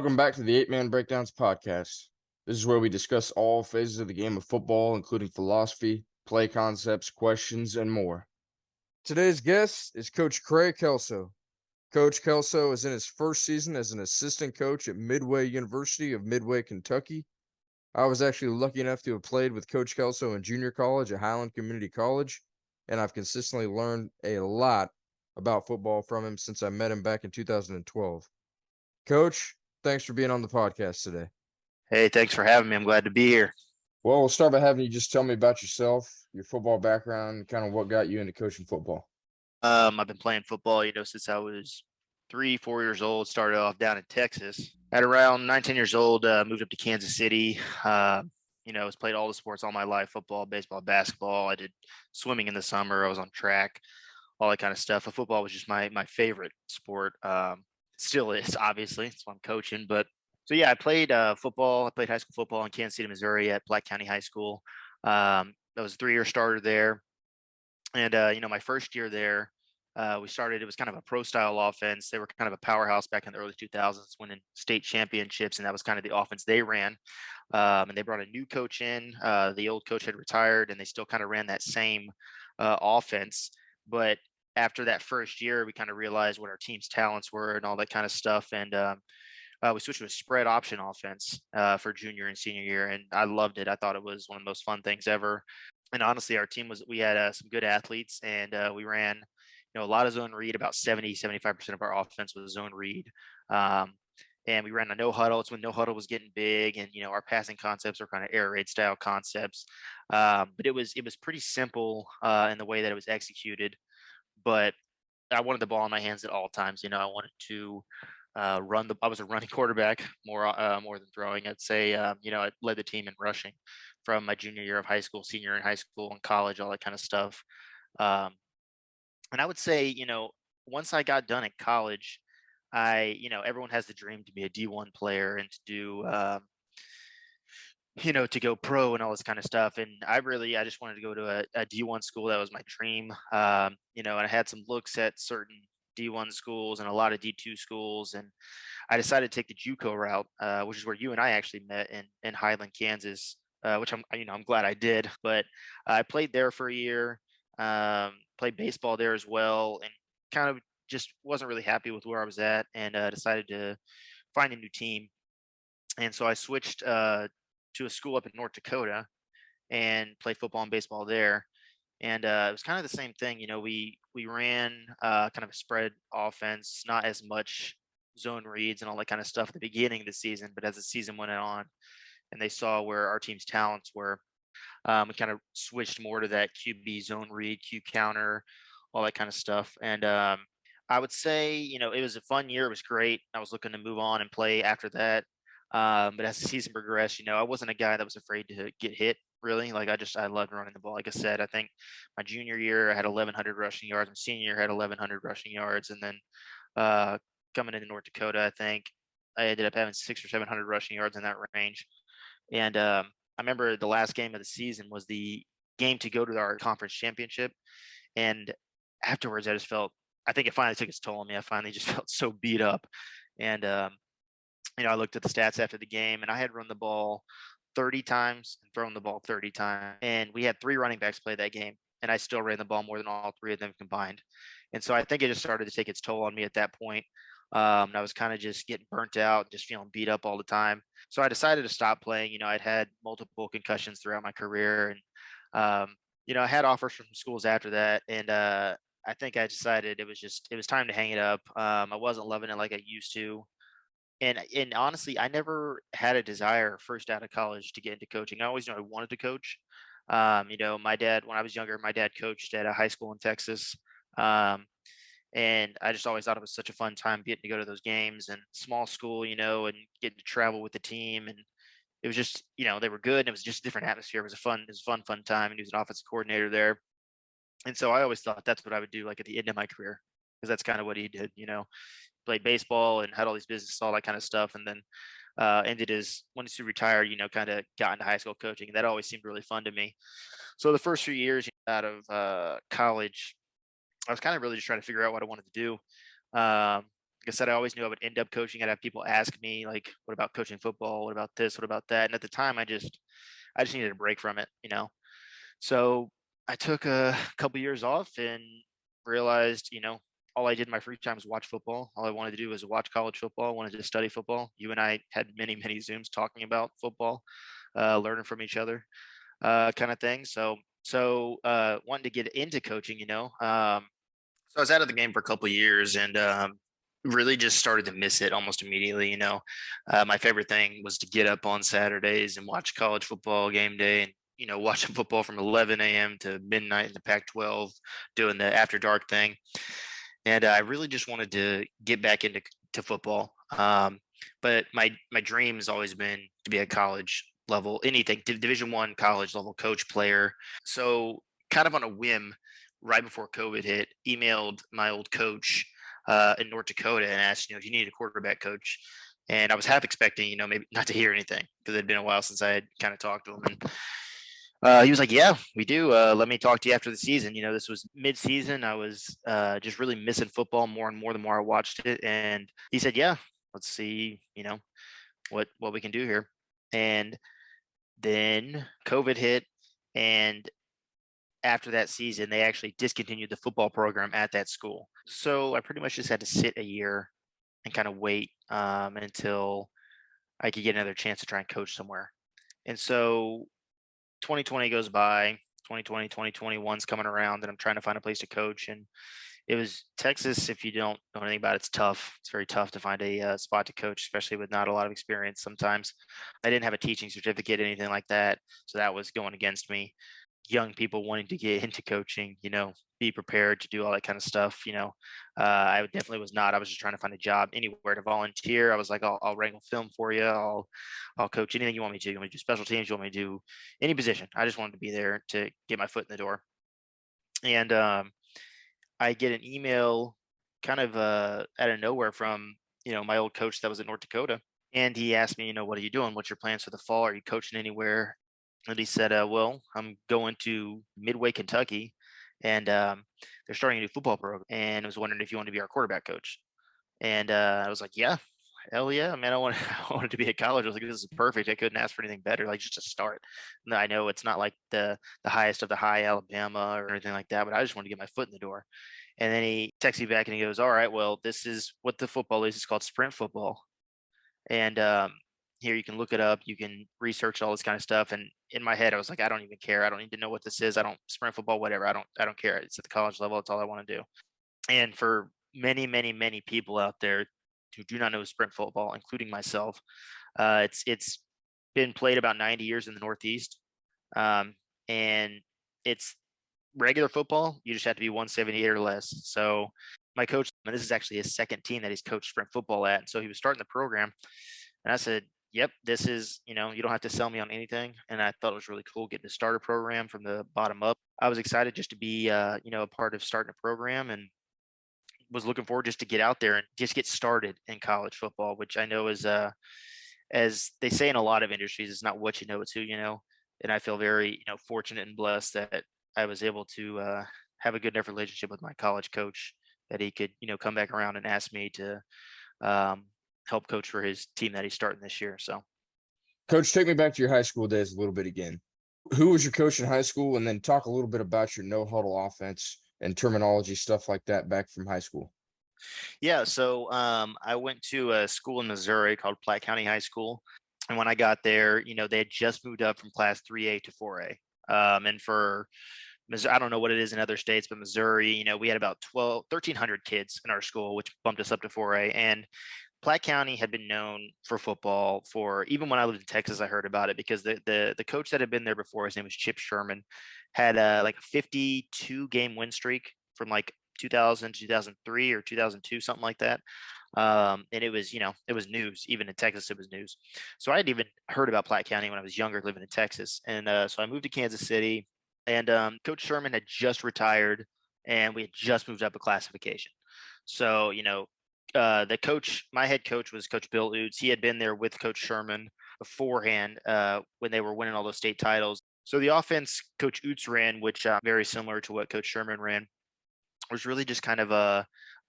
Welcome back to the 8-Man Breakdowns podcast. This is where we discuss all phases of the game of football, including philosophy, play concepts, questions, and more. Today's guest is Coach Krae Kelso. Coach Kelso is in his first season as an assistant coach at Midway University of Midway, Kentucky. I was actually lucky enough to have played with Coach Kelso in junior college at Highland Community College, and I've consistently learned a lot about football from him since I met him back in 2012. Coach, thanks for being on the podcast today. Hey, thanks for having me. I'm glad to be here. Well, we'll start by having you just tell me about yourself, your football background, kind of what got you into coaching football. I've been playing football, since I was 3-4 years old. Started off down in Texas. At around 19 years old, moved up to Kansas City. Was played all the sports all my life: football, baseball, basketball. I did swimming in the summer. I was on track, all that kind of stuff. But football was just my favorite sport. Still is, obviously. That's why I'm coaching. But so yeah, I played football. I played high school football in Kansas City, Missouri, at Black County High School. I was a 3-year starter there. And, my first year there, we started, it was kind of a pro style offense. They were kind of a powerhouse back in the early 2000s, winning state championships. And that was kind of the offense they ran. And they brought a new coach in. The old coach had retired, and they still kind of ran that same offense. But after that first year, we kind of realized what our team's talents were and all that kind of stuff. And we switched to a spread option offense for junior and senior year. And I loved it. I thought it was one of the most fun things ever. And honestly, our team we had some good athletes, and we ran, a lot of zone read. About 75% of our offense was zone read. And we ran a no huddle. It's when no huddle was getting big, and our passing concepts are kind of air raid style concepts. But it was pretty simple in the way that it was executed. But I wanted the ball in my hands at all times. I wanted to I was a running quarterback more than throwing. I'd say, I led the team in rushing from my junior year of high school, senior year in high school, and college, all that kind of stuff. Um, and I would say, once I got done at college, everyone has the dream to be a D1 player and to do, to go pro and all this kind of stuff. And I just wanted to go to a D1 school. That was my dream. And I had some looks at certain D1 schools and a lot of D2 schools. And I decided to take the JUCO route, which is where you and I actually met in Highland, Kansas, which I'm glad I did. But I played there for a year, played baseball there as well, and kind of just wasn't really happy with where I was at, and decided to find a new team. And so I switched to a school up in North Dakota and played football and baseball there. And it was kind of the same thing. We ran kind of a spread offense, not as much zone reads and all that kind of stuff at the beginning of the season. But as the season went on and they saw where our team's talents were, we kind of switched more to that QB zone read, Q counter, all that kind of stuff. And I would say, it was a fun year. It was great. I was looking to move on and play after that. But as the season progressed, I wasn't a guy that was afraid to get hit, really. Like, I loved running the ball. Like I said, I think my junior year I had 1,100 rushing yards. My senior year I had 1,100 rushing yards. And then coming into North Dakota, I think I ended up having 600 or 700 rushing yards in that range. And I remember the last game of the season was the game to go to our conference championship. And afterwards, I think it finally took its toll on me. I finally just felt so beat up. And I looked at the stats after the game, and I had run the ball 30 times and thrown the ball 30 times. And we had 3 running backs play that game, and I still ran the ball more than all 3 of them combined. And so I think it just started to take its toll on me at that point. I was kind of just getting burnt out, just feeling beat up all the time. So I decided to stop playing. I'd had multiple concussions throughout my career, and I had offers from schools after that, and I think I decided it was time to hang it up. I wasn't loving it like I used to. And honestly, I never had a desire first out of college to get into coaching. I always knew I wanted to coach. My dad, when I was younger, my dad coached at a high school in Texas. Um, and I just always thought it was such a fun time getting to go to those games, and small school, and getting to travel with the team. And it was just, they were good. And it was just a different atmosphere. It was a fun time. And he was an offensive coordinator there. And so I always thought that's what I would do, like at the end of my career, because that's kind of what he did, played baseball and had all these business, all that kind of stuff. And then once he retired, kind of got into high school coaching. And that always seemed really fun to me. So the first few years out of college, I was kind of really just trying to figure out what I wanted to do. Like I said, I always knew I would end up coaching. I'd have people ask me like, "What about coaching football? What about this? What about that?" And at the time, I just needed a break from it. So I took a couple years off and realized, all I did in my free time was watch football. All I wanted to do was watch college football. I wanted to study football. You and I had many, many Zooms talking about football, learning from each other, kind of thing. So wanting to get into coaching, so I was out of the game for a couple of years and really just started to miss it almost immediately. My favorite thing was to get up on Saturdays and watch college football game day and watching football from 11 a.m. to midnight in the Pac-12, doing the after dark thing. And I really just wanted to get back into football. But my dream has always been to be a college level, anything, Division One college level coach player. So kind of on a whim, right before COVID hit, emailed my old coach in North Dakota and asked, if you need a quarterback coach. And I was half expecting, maybe not to hear anything because it had been a while since I had kind of talked to him. And he was like, "Yeah, we do. Let me talk to you after the season." This was mid-season. I was just really missing football more and more the more I watched it. And he said, "Yeah, let's see, what we can do here." And then COVID hit, and after that season, they actually discontinued the football program at that school. So I pretty much just had to sit a year and kind of wait until I could get another chance to try and coach somewhere. And so 2020 goes by, 2020, 2021's coming around, and I'm trying to find a place to coach. And it was Texas. If you don't know anything about it, it's tough. It's very tough to find a spot to coach, especially with not a lot of experience sometimes. I didn't have a teaching certificate, anything like that. So that was going against me. Young people wanting to get into coaching, be prepared to do all that kind of stuff. I definitely was not. I was just trying to find a job anywhere to volunteer. I was like, I'll wrangle film for you. I'll coach anything you want me to. You want me to do special teams? You want me to do any position? I just wanted to be there to get my foot in the door. And I get an email kind of out of nowhere from my old coach that was at North Dakota, and he asked me, what are you doing? What's your plans for the fall? Are you coaching anywhere? And he said, well, I'm going to Midway, Kentucky, and they're starting a new football program, and I was wondering if you want to be our quarterback coach. And I was like, yeah, hell yeah, man! I wanted to be at college. I was like, this is perfect. I couldn't ask for anything better. Like just to start. And I know it's not like the highest of the high Alabama or anything like that, but I just wanted to get my foot in the door. And then he texts me back and he goes, all right, well, this is what the football is. It's called sprint football. And here you can look it up. You can research all this kind of stuff. And in my head, I was like, I don't even care. I don't need to know what this is. I don't sprint football, whatever. I don't care. It's at the college level. It's all I want to do. And for many, many, many people out there who do not know sprint football, including myself, it's been played about 90 years in the Northeast, and it's regular football. You just have to be 178 or less. So my coach, and this is actually his second team that he's coached sprint football at. And so he was starting the program, and I said, "Yep, this is you don't have to sell me on anything." And I thought it was really cool getting to start a program from the bottom up. I was excited just to be a part of starting a program and was looking forward just to get out there and just get started in college football, which I know is as they say in a lot of industries, it's not what you know, it's who you know. And I feel very fortunate and blessed that I was able to have a good enough relationship with my college coach that he could come back around and ask me to um, help coach for his team that he's starting this year. So Coach, take me back to your high school days a little bit again. Who was your coach in high school? And then talk a little bit about your no huddle offense and terminology, stuff like that back from high school. yeah, so I went to a school in Missouri called Platte County High School. And when I got there, they had just moved up from class 3A to 4A. And for Missouri, I don't know what it is in other states, but Missouri, we had about 1,300 kids in our school, which bumped us up to 4A. And Platte County had been known for football for even when I lived in Texas, I heard about it because the coach that had been there before, his name was Chip Sherman, had like a 52 game win streak from like 2000, 2003 or 2002, something like that. And it was, it was news. Even in Texas, it was news. So I had even heard about Platte County when I was younger, living in Texas. And so I moved to Kansas City, and Coach Sherman had just retired, and we had just moved up a classification. So, the coach, my head coach was Coach Bill Oots. He had been there with Coach Sherman beforehand when they were winning all those state titles. So the offense Coach Oots ran, which very similar to what Coach Sherman ran, was really just kind of a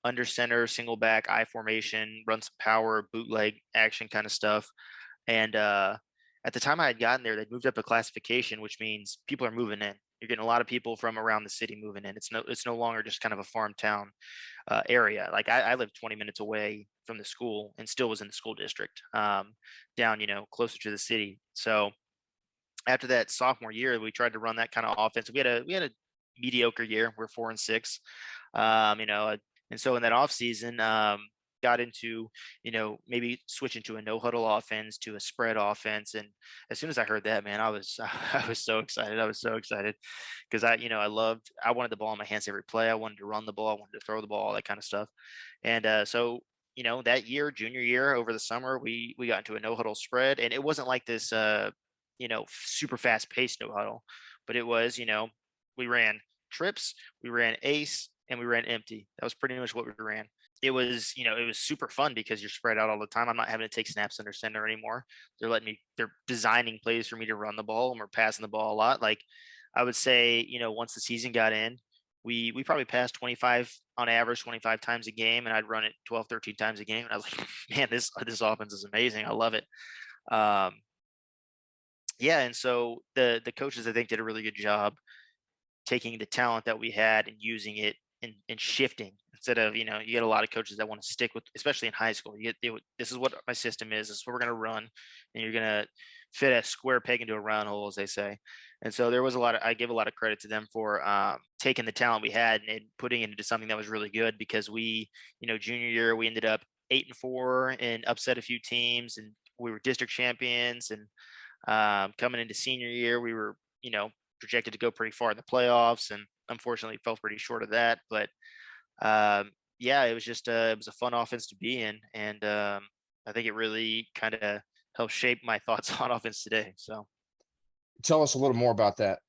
under center, single back, I formation, run some power, bootleg action kind of stuff. And at the time I had gotten there, they'd moved up a classification, which means people are moving in. You're getting a lot of people from around the city moving in. It's no longer just kind of a farm town area. Like I lived 20 minutes away from the school and still was in the school district, down closer to the city. So after that sophomore year, we tried to run that kind of offense. We had a mediocre year. We're 4-6, and so in that off season, got into maybe switching to a no huddle offense to a spread offense. And as soon as I heard that, man, I was I was so excited. I was so excited because I wanted the ball in my hands every play. I wanted to run the ball. I wanted to throw the ball, all that kind of stuff. And so that year, junior year, over the summer, we got into a no huddle spread, and it wasn't like this super fast paced no huddle, but it was, we ran trips, we ran ace, and we ran empty. That was pretty much what we ran. It was super fun because you're spread out all the time. I'm not having to take snaps under center anymore. They're designing plays for me to run the ball, and we're passing the ball a lot. Like I would say, once the season got in, we probably passed 25 on average, 25 times a game, and I'd run it 12, 13 times a game. And I was like, man, this offense is amazing. I love it. Um, yeah, and so the coaches I think did a really good job taking the talent that we had and using it and shifting instead of you get a lot of coaches that want to stick with, especially in high school. This is what my system is. This is what we're going to run, and you're going to fit a square peg into a round hole, as they say. And so there was I give a lot of credit to them for taking the talent we had and putting it into something that was really good, because junior year we ended up 8-4 and upset a few teams, and we were district champions. And coming into senior year, we were, projected to go pretty far in the playoffs, and unfortunately fell pretty short of that. But yeah, it was a fun offense to be in, and I think it really kind of helped shape my thoughts on offense today. So Tell us a little more about that,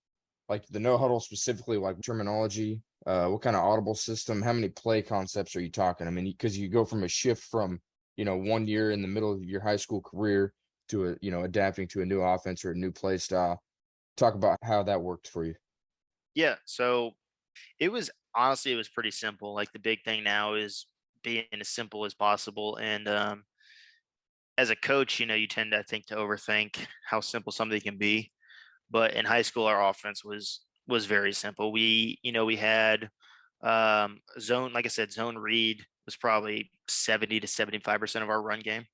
like the no huddle specifically, like terminology. What kind of audible system? How many play concepts are you talking? I mean, because you go from a shift from 1 year in the middle of your high school career to adapting to a new offense or a new play style. Talk about how that worked for you. yeah, so it was pretty simple. Like the big thing now is being as simple as possible. And as a coach, you tend to, I think, to overthink how simple something can be. But in high school, our offense was very simple. We had zone, like I said, zone read was probably 70 to 75% of our run game.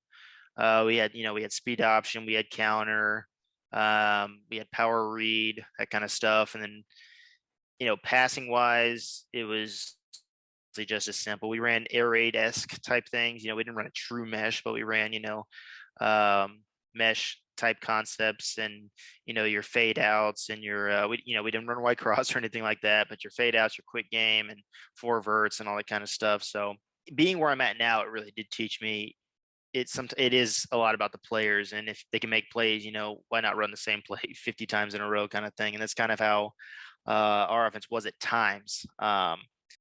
We had speed option, we had counter, we had power read, that kind of stuff. And then, passing wise, it was just as simple. We ran air raid esque type things. We didn't run a true mesh, but we ran, mesh type concepts, and your fade outs and your we didn't run white cross or anything like that, but your fade outs, your quick game, and four verts and all that kind of stuff. So being where I'm at now, it really did teach me. It is a lot about the players, and if they can make plays, why not run the same play 50 times in a row, kind of thing. And that's kind of how our offense was at times.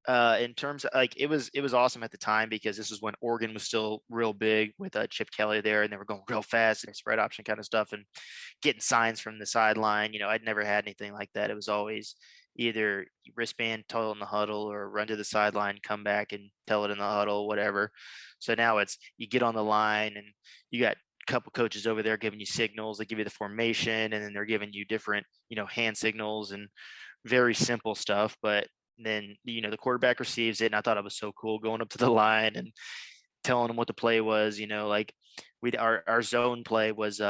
In terms of, like, it was awesome at the time, because this was when Oregon was still real big with Chip Kelly there, and they were going real fast and spread option kind of stuff and getting signs from the sideline. I'd never had anything like that. It was always either wristband, tell it in the huddle, or run to the sideline, come back and tell it in the huddle, whatever. So now it's you get on the line and you got a couple coaches over there giving you signals. They give you the formation, and then they're giving you different, hand signals and very simple stuff. But then the quarterback receives it, and I thought it was so cool going up to the line and telling them what the play was. Like our zone play was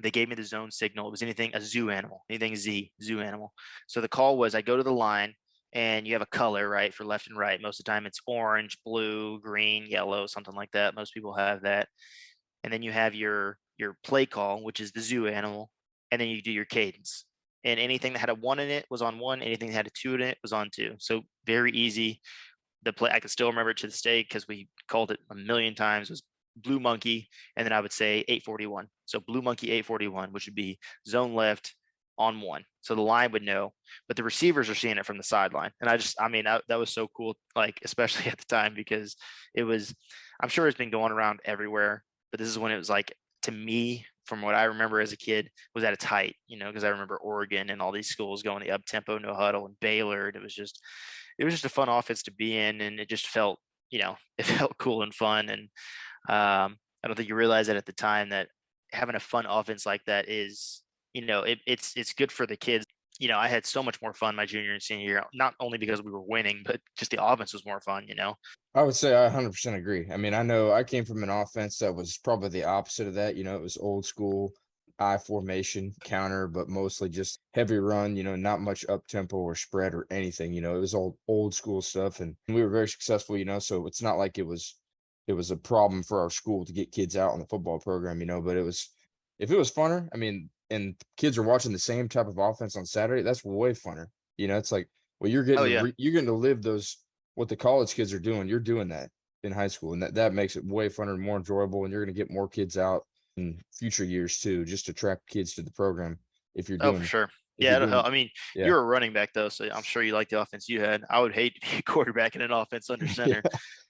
they gave me the zone signal. It was a zoo animal, anything zoo animal. So the call was, I go to the line, and you have a color, right, for left and right. Most of the time it's orange, blue, green, yellow, something like that. Most people have that. And then you have your play call, which is the zoo animal, and then you do your cadence. And anything that had a 1 in it was on 1. Anything that had a 2 in it was on 2. So very easy. The play, I can still remember it to this day because we called it a million times, was blue monkey, and then I would say 841. So blue monkey 841, which would be zone left on 1. So the line would know, but the receivers are seeing it from the sideline. And that was so cool, like, especially at the time, because I'm sure it's been going around everywhere, but this is when it was, like, to me, from what I remember as a kid, was at its height, because I remember Oregon and all these schools going the up tempo, no huddle, and Baylor. And it was just a fun offense to be in, and it just felt, it felt cool and fun. And I don't think you realize that at the time that having a fun offense like that is, it's good for the kids. I had so much more fun my junior and senior year, not only because we were winning, but just the offense was more fun. I would say I 100% agree. I mean, I know I came from an offense that was probably the opposite of that. It was old school I formation counter, but mostly just heavy run, not much up tempo or spread or anything. It was old school stuff, and we were very successful, so it's not like it was a problem for our school to get kids out on the football program, but if it was funner, I mean, and kids are watching the same type of offense on Saturday, that's way funner. It's like, well, Oh yeah. you're getting to live those what the college kids are doing, you're doing that in high school, and that makes it way funner and more enjoyable, and you're going to get more kids out in future years too, just to attract kids to the program if you're Oh, for doing sure. if Yeah, you're it'll help. doing I mean, you yeah. were a running back though, so I'm sure you like the offense you had. I would hate to be a quarterback in an offense under Yeah. center,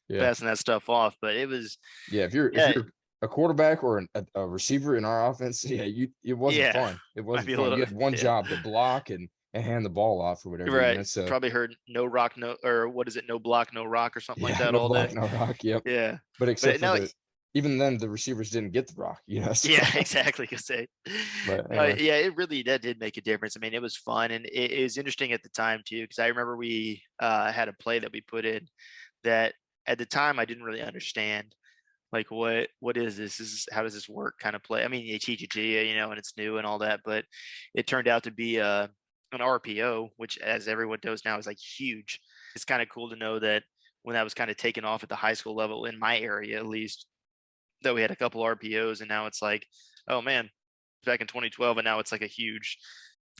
Yeah. passing that stuff off. But it was, Yeah, if yeah, you're a quarterback or a receiver in our offense, yeah, it wasn't yeah, fun. It might wasn't be a fun. You little, had one yeah, job to block and hand the ball off or whatever, right. so Probably heard no rock, no, or what is it? No block, no rock, or something like yeah, that no all block, day. no rock, yep. Yeah, But but except for no, even then, the receivers didn't get the rock, so yeah, exactly. Cause they, but no, anyway. yeah, it really that did make a difference. I mean, it was fun and it was interesting at the time too, because I remember we had a play that we put in that at the time I didn't really understand. Like, what is this? How does this work? Kind of play. I mean, they teach it to you, and it's new and all that, but it turned out to be an RPO, which, as everyone knows now, is like huge. It's kind of cool to know that when that was kind of taken off at the high school level in my area, at least, that we had a couple RPOs, and now it's like, oh man, back in 2012, and now it's like a huge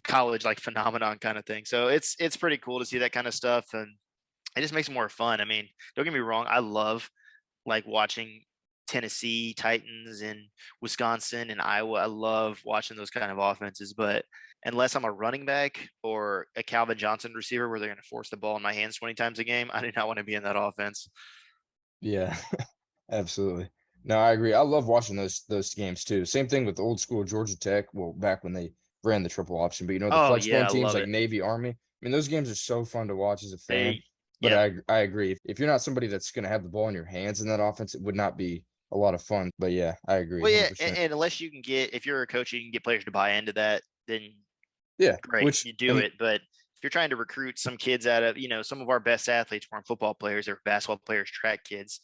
college like phenomenon kind of thing. So it's pretty cool to see that kind of stuff, and it just makes it more fun. I mean, don't get me wrong, I love like watching Tennessee Titans and Wisconsin and Iowa. I love watching those kind of offenses, but unless I'm a running back or a Calvin Johnson receiver where they're going to force the ball in my hands 20 times a game, I do not want to be in that offense. Yeah, absolutely. No, I agree. I love watching those games too. Same thing with old school Georgia Tech. Well, back when they ran the triple option, but the Oh flex yeah, point I teams love like it. Navy, Army. I mean, those games are so fun to watch as a fan. They, But yeah. I agree. If you're not somebody that's going to have the ball in your hands in that offense, it would not be a lot of fun. But yeah, I agree, Well, yeah, 100%. and unless you can get, if you're a coach, you can get players to buy into that, then Yeah, great, which you do and it. But if you're trying to recruit some kids out of, some of our best athletes weren't football players, they're basketball players, track kids.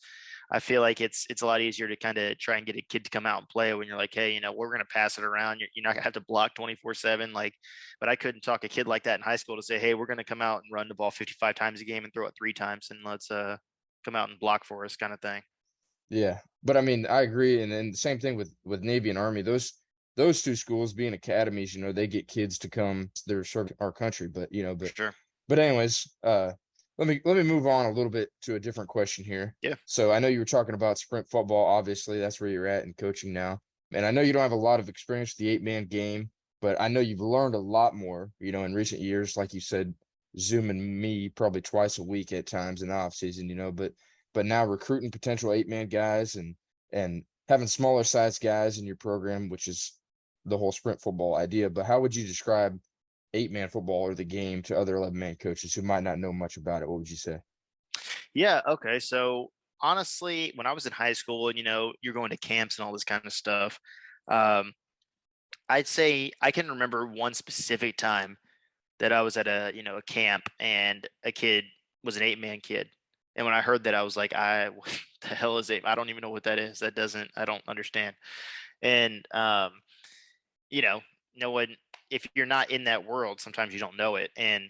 I feel like it's a lot easier to kind of try and get a kid to come out and play when you're like, hey, we're going to pass it around. You're not going to have to block 24/7. Like, but I couldn't talk a kid like that in high school to say, hey, we're going to come out and run the ball 55 times a game and throw it 3 times, and let's come out and block for us, kind of thing. yeah, but I mean, I agree, and then the same thing with Navy and Army. Those two schools being academies, they get kids to come. They're serving our country, but Sure. but anyways, let me move on a little bit to a different question here. Yeah. So I know you were talking about sprint football. Obviously, that's where you're at in coaching now, and I know you don't have a lot of experience with the 8-man game, but I know you've learned a lot more. In recent years, like you said, zooming me probably twice a week at times in the off season. But now recruiting potential 8-man guys and having smaller size guys in your program, which is the whole sprint football idea. But how would you describe 8-man football or the game to other 11-man coaches who might not know much about it? What would you say? Yeah. Okay. So honestly, when I was in high school and you're going to camps and all this kind of stuff, um, I'd say I can remember one specific time that I was at a camp and a kid was an 8-man kid. And when I heard that, I was like, what the hell is eight? I don't even know what that is. I don't understand. And, you know, no one, if you're not in that world, sometimes you don't know it. And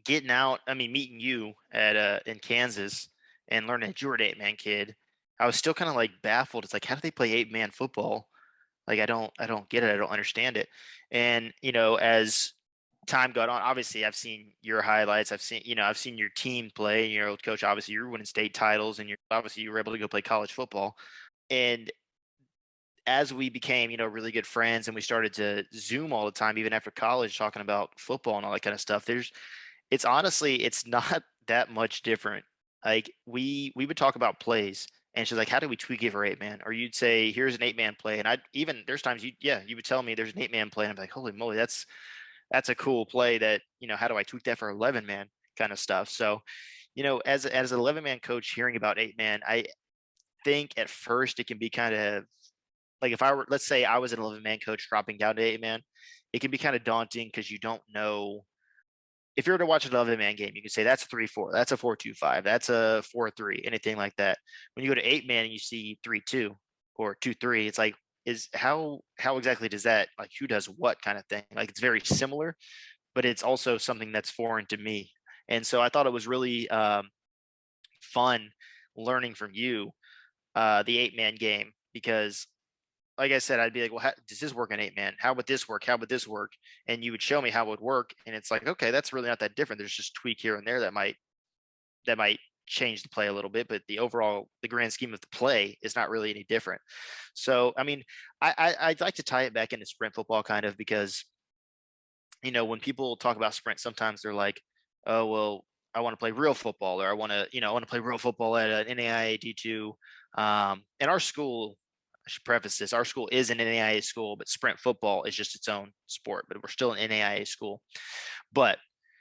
getting out, I mean, meeting you at, in Kansas and learning that you were an 8-man kid, I was still kind of like baffled. It's like, how do they play 8-man football? Like I don't get it. I don't understand it. And as time got on, obviously I've seen your highlights. I've seen your team play. Your old coach, obviously you're winning state titles, and you were able to go play college football. And as we became, really good friends, and we started to Zoom all the time, even after college, talking about football and all that kind of stuff. It's not that much different. Like we would talk about plays, and she's like, "How do we tweak it for 8-man?" Or you'd say, "Here's an 8-man play," and I even there's times you would tell me there's an 8-man play, and I'm like, "Holy moly, that's a cool play." That how do I tweak that for 11-man? kind of stuff. So, as an 11-man coach hearing about 8-man, I think at first it can be kind of like if I were, let's say I was an 11-man coach dropping down to 8-man, it can be kind of daunting because you don't know. If you were to watch an 11-man game, you can say that's 3-4, that's a 4-2-5, that's a 4-3, anything like that. When you go to 8-man and you see 3-2 or 2-3, it's like, is how exactly does that, like, who does what kind of thing? Like, it's very similar, but it's also something that's foreign to me. And so I thought it was really fun learning from you the 8-man game, because like I said, I'd be like, well, how does this work in 8-man? How would this work? How would this work? And you would show me how it would work. And it's like, okay, that's really not that different. There's just tweak here and there that might change the play a little bit, but the grand scheme of the play is not really any different. So, I mean, I'd like to tie it back into sprint football kind of, because, when people talk about sprint, sometimes they're like, oh, well, I want to play real football, or I want to play real football at an NAIA D2. And our school, I should preface this, our school is an NAIA school, but sprint football is just its own sport, but we're still an NAIA school. But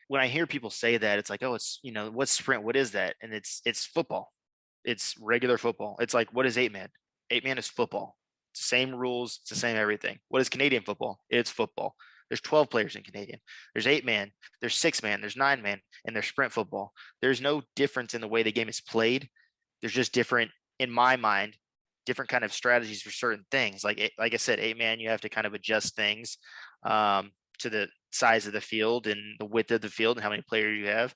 when I hear people say that, it's like, oh, it's, what's sprint? What is that? And it's football. It's regular football. It's like, what is 8-man? 8-man is football. It's the same rules. It's the same everything. What is Canadian football? It's football. There's 12 players in Canadian. There's 8-man. There's 6-man. There's 9-man, and there's sprint football. There's no difference in the way the game is played. There's just different, in my mind, different kind of strategies for certain things. Like I said, 8-man, you have to kind of adjust things to the size of the field and the width of the field and how many players you have.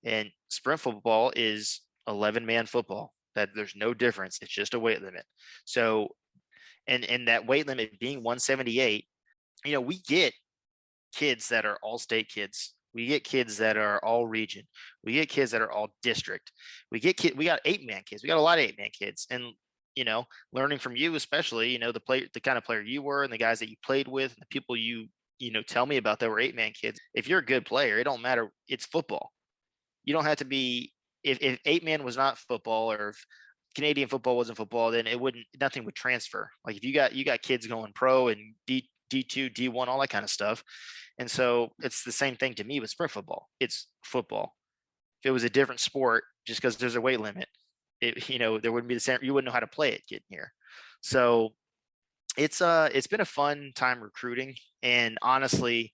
And sprint football is 11-man football. That there's no difference. It's just a weight limit. So, and that weight limit being 178, we get kids that are all state kids. We get kids that are all region. We get kids that are all district. We got 8-man kids. We got a lot of 8-man kids. And learning from you, especially, the kind of player you were and the guys that you played with, and the people tell me about that were 8-man kids. If you're a good player, it don't matter. It's football. You don't have to be, if 8-man was not football, or if Canadian football wasn't football, then nothing would transfer. Like if you got kids going pro and D2, D1, all that kind of stuff. And so it's the same thing to me with sprint football. It's football. If it was a different sport, just because there's a weight limit, there wouldn't be the same. You wouldn't know how to play it getting here. So it's been a fun time recruiting, and honestly,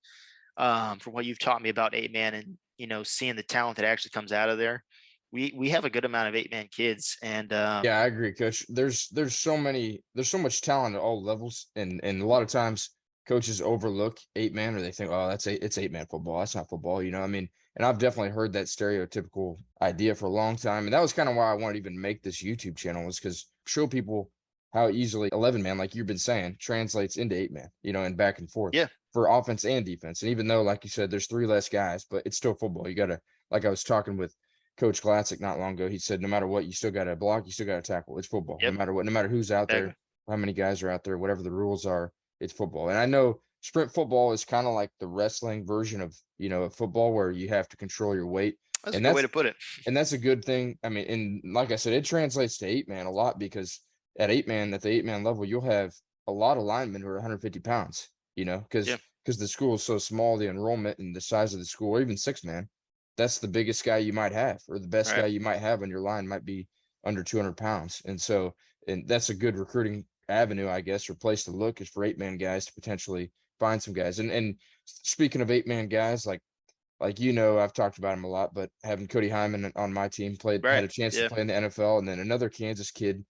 from what you've taught me about 8-man and seeing the talent that actually comes out of there, we have a good amount of 8-man kids. And Yeah, I agree, Coach. There's so much talent at all levels, and a lot of times coaches overlook 8-man, or they think, oh, it's 8-man football. That's not football, I mean, and I've definitely heard that stereotypical idea for a long time, and that was kind of why I wanted to even make this YouTube channel, was because show people how easily 11-man, like you've been saying, translates into 8-man, and back and forth. yeah, For offense and defense. And even though, like you said, there's 3 less guys, but it's still football. You gotta, like I was talking with Coach Glatzik not long ago, he said, no matter what, you still got to block, you still got to tackle. It's football. yep, No matter what, no matter who's out exactly. there, how many guys are out there, whatever the rules are, it's football. And I know sprint football is kind of like the wrestling version of, of football, where you have to control your weight. That's a And good way that's to put it. and that's a good thing. I mean, and like I said, it translates to 8-man a lot, because at the 8-man level, you'll have a lot of linemen who are 150 pounds, Yeah, because the school is so small, the enrollment and the size of the school, or even 6-man, that's the biggest guy you might have, or the best right. guy you might have on your line might be under 200 pounds. And so, and that's a good recruiting avenue, I guess, or place to look, is for 8-man guys to potentially find some guys. And speaking of 8-man guys, like, I've talked about him a lot, but having Cody Hyman on my team had Right. a chance to Yeah. play in the NFL, and then another Kansas kid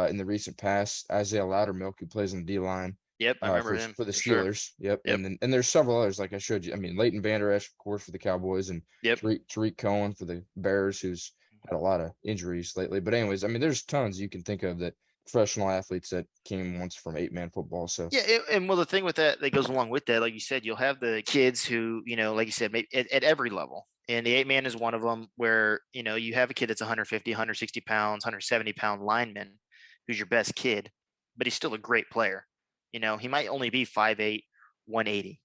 in the recent past, Isaiah Loudermilk, who plays on the D line Yep. I remember for him the for sure. Steelers. Yep, Yep. and there's several others, like I showed you. I mean, Leighton Vander Esch, of course, for the Cowboys, and Yep. Tariq Cohen for the Bears, who's had a lot of injuries lately. But anyways, I mean, there's tons you can think of, that professional athletes that came once from 8-man football. So Yeah, and well, the thing with that goes along with that, like you said, you'll have the kids who, like you said, maybe at every level, and the 8-man is one of them, where you have a kid that's 150, 160 pounds, 170-pound lineman, who's your best kid, but he's still a great player. He might only be 5'8", 180,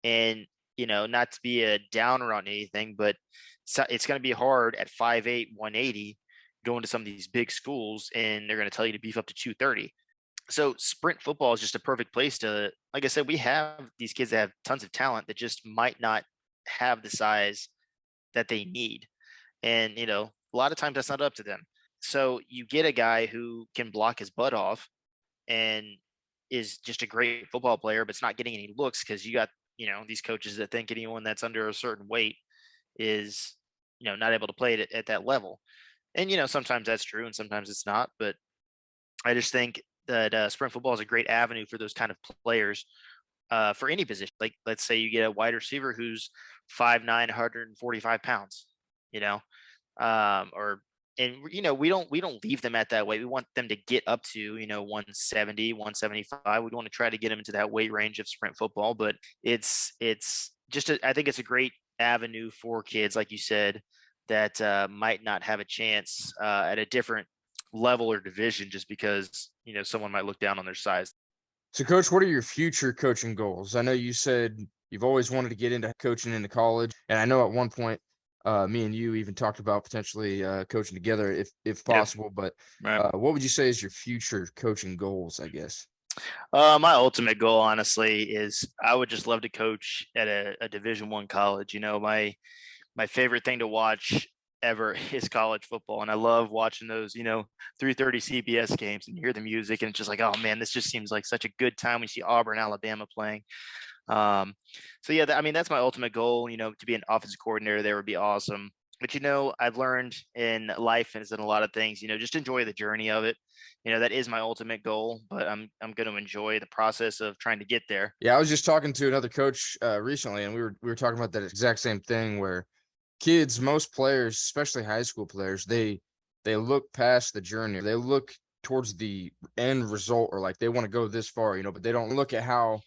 and not to be a downer on anything, but it's going to be hard at 5'8", 180, going to some of these big schools, and they're going to tell you to beef up to 230. So sprint football is just a perfect place to, like I said, we have these kids that have tons of talent that just might not have the size that they need. And, a lot of times that's not up to them. So you get a guy who can block his butt off and is just a great football player, but it's not getting any looks because you got, these coaches that think anyone that's under a certain weight is, not able to play it at that level. And, sometimes that's true and sometimes it's not. But I just think that sprint football is a great avenue for those kind of players for any position. Like, let's say you get a wide receiver who's 5'9", 145 pounds, you know, or and we don't leave them at that weight. We want them to get up to 170, 175. We want to try to get them into that weight range of sprint football, but it's just I think it's a great avenue for kids, like you said, that might not have a chance at a different level or division just because someone might look down on their size. So, Coach, what are your future coaching goals? I know you said you've always wanted to get into coaching into college, and I know at one point, me and you even talked about potentially coaching together if Yeah, possible. But right. what would you say is your future coaching goals? I guess. My ultimate goal, honestly, is I would just love to coach at a Division I college. My favorite thing to watch ever is college football, and I love watching those 3:30 CBS games and hear the music, and it's just like, oh man, this just seems like such a good time when you see Auburn, Alabama playing. Um, so yeah, I mean that's my ultimate goal. To be an offensive coordinator there would be awesome. But I've learned in life and in a lot of things, just enjoy the journey of it. That is my ultimate goal, but I'm going to enjoy the process of trying to get there. Yeah, I was just talking to another coach recently, and we were talking about that exact same thing where kids, most players, especially high school players, they look past the journey. They look towards the end result, or like they want to go this far, but they don't look at how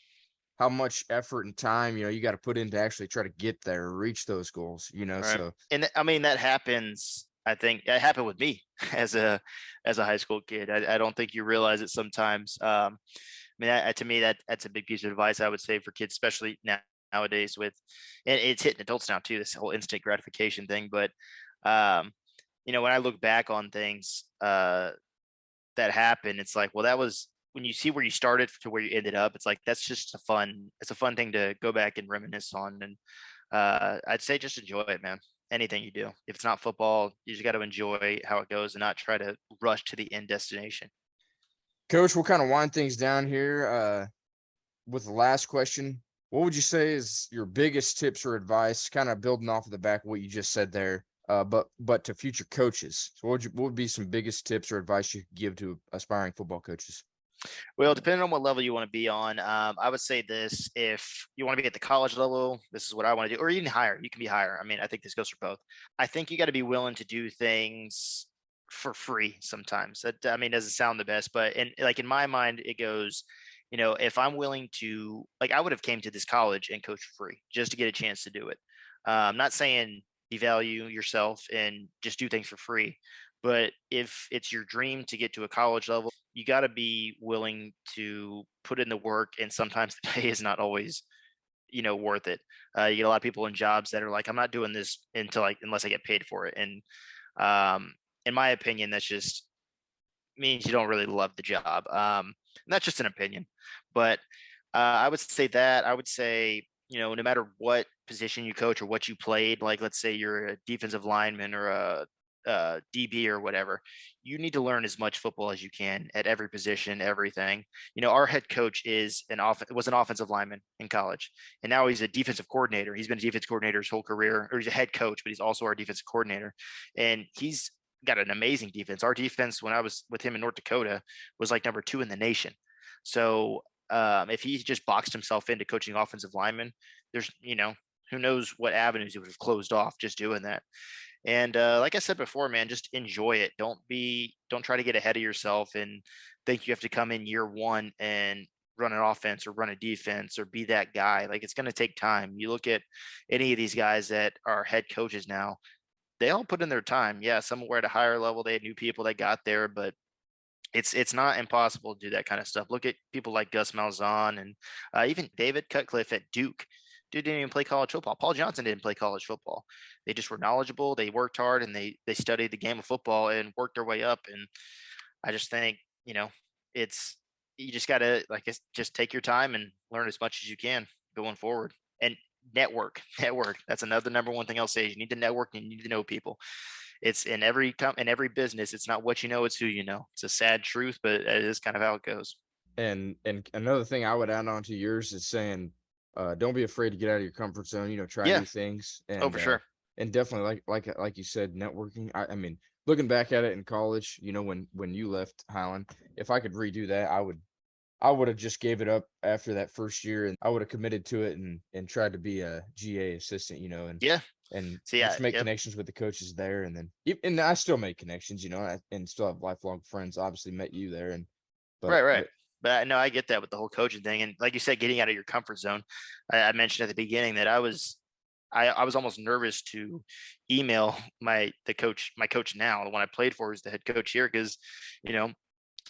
much effort and time, you got to put in to actually try to get there, reach those goals. Right. So And I mean that happens. I think it happened with me as a high school kid. I don't think you realize it sometimes. I mean, to me, that's a big piece of advice I would say for kids, especially nowadays. And it's hitting adults now too. This whole instant gratification thing. But when I look back on things that happened, it's like, well, that was when you see where you started to where you ended up. It's like that's just it's a fun thing to go back and reminisce on. And I'd say just enjoy it, man. Anything you do, if it's not football, you just got to enjoy how it goes and not try to rush to the end destination. Coach, we'll kind of wind things down here with the last question. What would you say is your biggest tips or advice, kind of building off of the back of what you just said there, but to future coaches? So what would be some biggest tips or advice you could give to aspiring football coaches? Well, depending on what level you want to be on, I would say this: if you want to be at the college level, this is what I want to do, or even higher. You can be higher. I mean, I think this goes for both. I think you got to be willing to do things for free sometimes. That I mean doesn't sound the best, but in my mind, it goes. If I'm willing to, like, I would have came to this college and coached free just to get a chance to do it. I'm not saying devalue yourself and just do things for free, but if it's your dream to get to a college level, you got to be willing to put in the work, and sometimes the pay is not always worth it. You get a lot of people in jobs that are like, I'm not doing this unless I get paid for it. And in my opinion, that's just means you don't really love the job. And that's just an opinion. But I would say that I would say, no matter what position you coach or what you played, like let's say you're a defensive lineman or a DB or whatever, you need to learn as much football as you can at every position, everything. Our head coach was an offensive lineman in college, and now he's a defensive coordinator. He's been a defense coordinator his whole career, or he's a head coach, but he's also our defensive coordinator, and he's got an amazing defense. Our defense, when I was with him in North Dakota, was like number 2 in the nation. So if he just boxed himself into coaching offensive linemen, there's who knows what avenues he would have closed off just doing that. And like I said before, man, just enjoy it. Don't try to get ahead of yourself and think you have to come in year one and run an offense or run a defense or be that guy. Like, it's going to take time. You look at any of these guys that are head coaches now, they all put in their time. Yeah, some were at a higher level. They had new people that got there, but it's not impossible to do that kind of stuff. Look at people like Gus Malzahn and even David Cutcliffe at Duke. Dude didn't even play college football. Paul Johnson didn't play college football. They just were knowledgeable. They worked hard and they studied the game of football and worked their way up. And I just think it's you just gotta just take your time and learn as much as you can going forward. And network. That's another number one thing I'll say. You need to network and you need to know people. It's in every business. It's not what you know, it's who you know. It's a sad truth, but it is kind of how it goes. And another thing I would add on to yours is saying, don't be afraid to get out of your comfort zone. Try Yeah. new things, Oh, for sure. and definitely like you said, networking. I mean, looking back at it in college, when you left Highland, if I could redo that, I would have just gave it up after that first year, and I would have committed to it and tried to be a GA assistant, Yeah. and So yeah, just make yep. connections with the coaches there, and then and I still make connections, and still have lifelong friends. Obviously, met you there, and Right, right. but But I know I get that with the whole coaching thing. And like you said, getting out of your comfort zone. I mentioned at the beginning that I was almost nervous to email my coach now, the one I played for, is the head coach here, because you know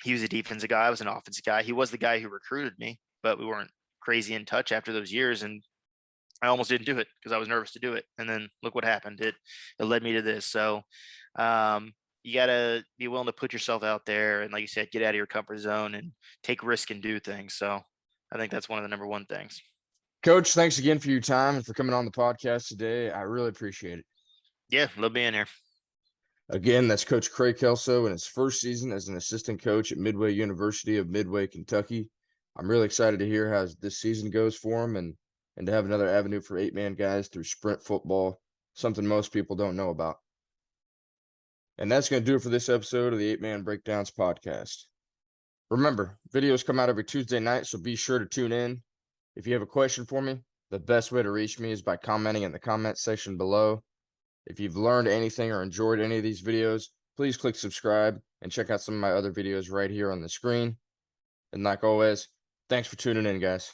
he was a defensive guy, I was an offensive guy. He was the guy who recruited me, but we weren't crazy in touch after those years, and I almost didn't do it because I was nervous to do it. And then look what happened. It led me to this. So um, you gotta be willing to put yourself out there, and like you said, get out of your comfort zone and take risk and do things. So I think that's one of the number one things. Coach, thanks again for your time and for coming on the podcast today. I really appreciate it. Yeah, love being here. Again, that's Coach Krae Kelso in his first season as an assistant coach at Midway University of Midway, Kentucky. I'm really excited to hear how this season goes for him and to have another avenue for 8-man guys through sprint football, something most people don't know about. And that's going to do it for this episode of the 8-Man Breakdowns podcast. Remember, videos come out every Tuesday night, so be sure to tune in. If you have a question for me, the best way to reach me is by commenting in the comment section below. If you've learned anything or enjoyed any of these videos, please click subscribe and check out some of my other videos right here on the screen. And like always, thanks for tuning in, guys.